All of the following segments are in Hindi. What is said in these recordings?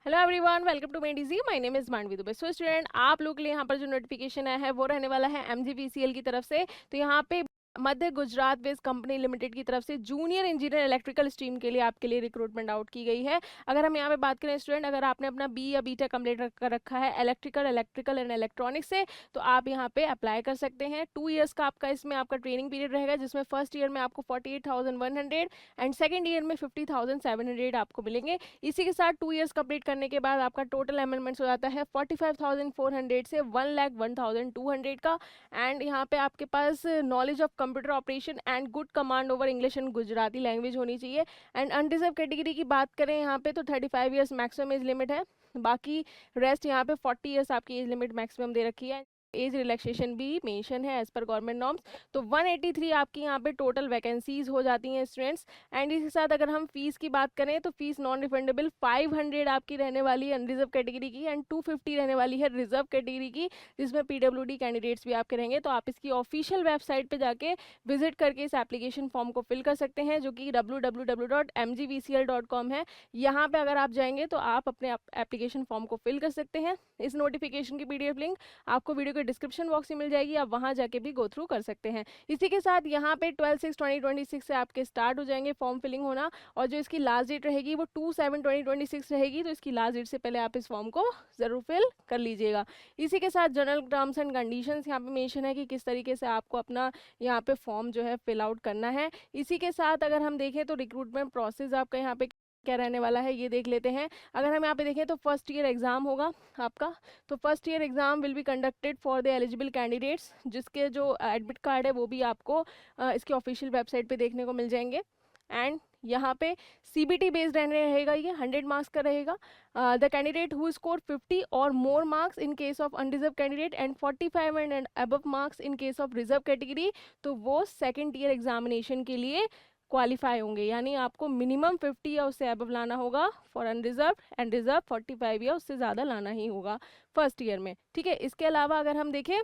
Hello everyone, welcome to MediG. My name is Mandavi Dubey. So student, आप लोग के लिए यहाँ पर जो नोटिफिकेशन आया है वो रहने वाला है एमजीवीसीएल की तरफ से। तो यहाँ पे मध्य गुजरात बेस्ड कंपनी लिमिटेड की तरफ से जूनियर इंजीनियर इलेक्ट्रिकल स्ट्रीम के लिए आपके लिए रिक्रूटमेंट आउट की गई है। अगर हम यहाँ पे बात करें स्टूडेंट, अगर आपने अपना बी या बीटेक कंप्लीट कर रखा है इलेक्ट्रिकल एंड इलेक्ट्रॉनिक्स से, तो आप यहाँ पे अप्लाई कर सकते हैं। 2 ईयर्स का आपका इसमें आपका ट्रेनिंग पीरियड रहेगा, जिसमें फर्स्ट ईयर में आपको 48,100 एंड सेकेंड ईयर में 50,700 आपको मिलेंगे। इसी के साथ 2 ईयर्स कंप्लीट करने के बाद आपका टोटल अमेंडमेंट्स हो जाता है 45,400 से 1,01,200 का। एंड यहाँ पे आपके पास knowledge of computer operation and good command over English and Gujarati language होनी चाहिए। एंड अनरिजर्व कैटेगरी की बात करें यहाँ पे, तो 35 ईयर्स मैक्सिमम एज लिमिट है। बाकी रेस्ट यहाँ पे 40 ईयर्स आपकी एज लिमिट मैक्सिमम दे रखी है। एज रिलैक्सेशन भी मेंशन है एज पर गवर्नमेंट नॉर्म्स। तो 183 आपकी यहाँ पे टोटल वैकेंसीज हो जाती हैं स्टूडेंट्स। एंड इसके साथ अगर हम फीस की बात करें, तो फीस नॉन रिफंडेबल 500 आपकी रहने वाली है अनरिजर्व कैटेगरी की, एंड 250 रहने वाली है रिजर्व कैटेगरी की, जिसमें पीडब्ल्यूडी कैंडिडेट्स भी आपके रहेंगे। तो आप इसकी ऑफिशियल वेबसाइट पे जाके विजिट करके इस एप्लीकेशन फॉर्म को फिल कर सकते हैं, जो कि www.mgvcl.com है। यहाँ पे अगर आप जाएंगे तो आप अपने एप्लीकेशन फॉर्म को फिल कर सकते हैं। इस नोटिफिकेशन की पीडीएफ लिंक आपको वीडियो के डिस्क्रिप्शन बॉक्स में मिल जाएगी, आप वहां जाके भी गो थ्रू कर सकते हैं। इसी के साथ यहाँ पे 12/6/2026 से आपके स्टार्ट हो जाएंगे फॉर्म फिलिंग होना, और जो इसकी लास्ट डेट रहेगी वो 2/7/2026 रहेगी। तो इसकी लास्ट डेट से पहले आप इस फॉर्म को जरूर फिल कर लीजिएगा। इसी के साथ जनरल टर्म्स एंड कंडीशंस यहाँ पे मेंशन है कि किस तरीके से आपको अपना यहाँ पे फॉर्म जो है फिल आउट करना है। इसी के साथ अगर हम देखें तो रिक्रूटमेंट प्रोसेस आपका यहाँ पे क्या रहने वाला है ये देख लेते हैं। अगर हम यहाँ पे देखें तो फर्स्ट ईयर एग्जाम होगा आपका। तो first year exam will be conducted for the eligible candidates, जिसके जो एडमिट कार्ड है वो भी आपको इसकी ऑफिशियल वेबसाइट पे देखने को मिल जाएंगे। एंड यहाँ पे सीबीटी बेस्ड रहने रहेगा, ये 100 मार्क्स का रहेगा। The candidate who score 50 or more marks in case of unreserved candidate and 45 and above marks in case of reserved category, तो वो सेकेंड ईयर एग्जामिनेशन के लिए क्वालिफाई होंगे। यानी आपको मिनिमम 50 या उससे अबव लाना होगा फॉर अनरिजर्व, एंड रिजर्व 45 या उससे ज़्यादा लाना ही होगा फर्स्ट ईयर में। ठीक है, इसके अलावा अगर हम देखें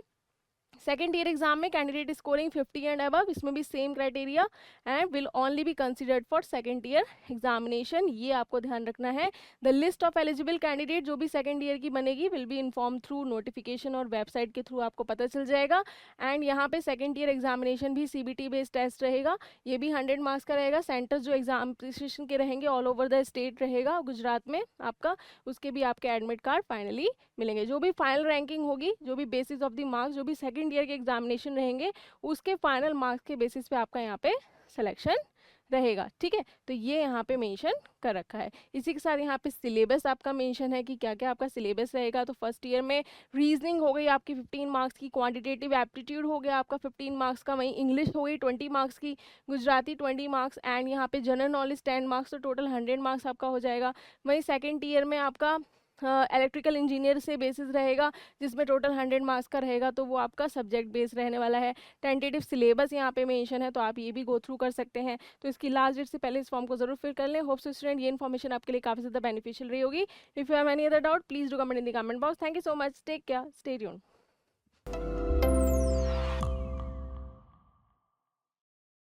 सेकेंड ईयर एग्जाम में कैंडिडेट स्कोरिंग 50 एंड अबव, इसमें भी same criteria and will only be considered for second year examination, ये आपको ध्यान रखना है। The list of eligible candidate जो भी सेकेंड ईयर की बनेगी will be inform through notification, और वेबसाइट के थ्रू आपको पता चल जाएगा। एंड यहाँ पे सेकेंड ईयर एग्जामिनेशन भी सीबीटी बेस्ड टेस्ट रहेगा, ये भी 100 मार्क्स का रहेगा। सेंटर्स जो एग्जामिनेशन के रहेंगे ऑल ओवर द स्टेट रहेगा गुजरात में आपका, उसके भी आपके एडमिट कार्ड फाइनली मिलेंगे। जो भी फाइनल रैंकिंग होगी, जो भी बेसिस ऑफ द मार्क्स, जो भी सेकंड ईयर के एग्जामिनेशन रहेंगे, उसके फाइनल मार्क्स के बेसिस पे आपका यहाँ पे सिलेक्शन रहेगा। ठीक है, तो ये यहाँ पे मेंशन कर रखा है। इसी के साथ यहाँ पे सिलेबस आपका मेंशन है कि क्या क्या आपका सिलेबस रहेगा। तो फर्स्ट ईयर में रीजनिंग हो गई आपकी 15 मार्क्स की, क्वांटिटेटिव एप्टीट्यूड हो गया आपका 15 मार्क्स का, वहीं इंग्लिश हो गई 20 मार्क्स की, गुजराती 20 मार्क्स, एंड यहाँ पे जनरल नॉलेज 10 मार्क्स, तो टोटल 100 मार्क्स आपका हो जाएगा। वहीं सेकेंड ईयर में आपका इलेक्ट्रिकल इंजीनियर से बेसिस रहेगा, जिसमें टोटल 100 मार्क्स का रहेगा, तो वो आपका सब्जेक्ट बेस्ड रहने वाला है। टेंटेटिव सिलेबस यहाँ पे मेंशन है, तो आप ये भी गो थ्रू कर सकते हैं। तो इसकी लास्ट डेट से पहले इस फॉर्म को जरूर फिल कर लें। होप सो स्टूडेंट ये इन्फॉर्मेशन आपके लिए काफी ज़्यादा बेनिफिशियल रही होगी। If you have any other doubt please do comment in the comment box. Thank you so much, take care, stay tuned.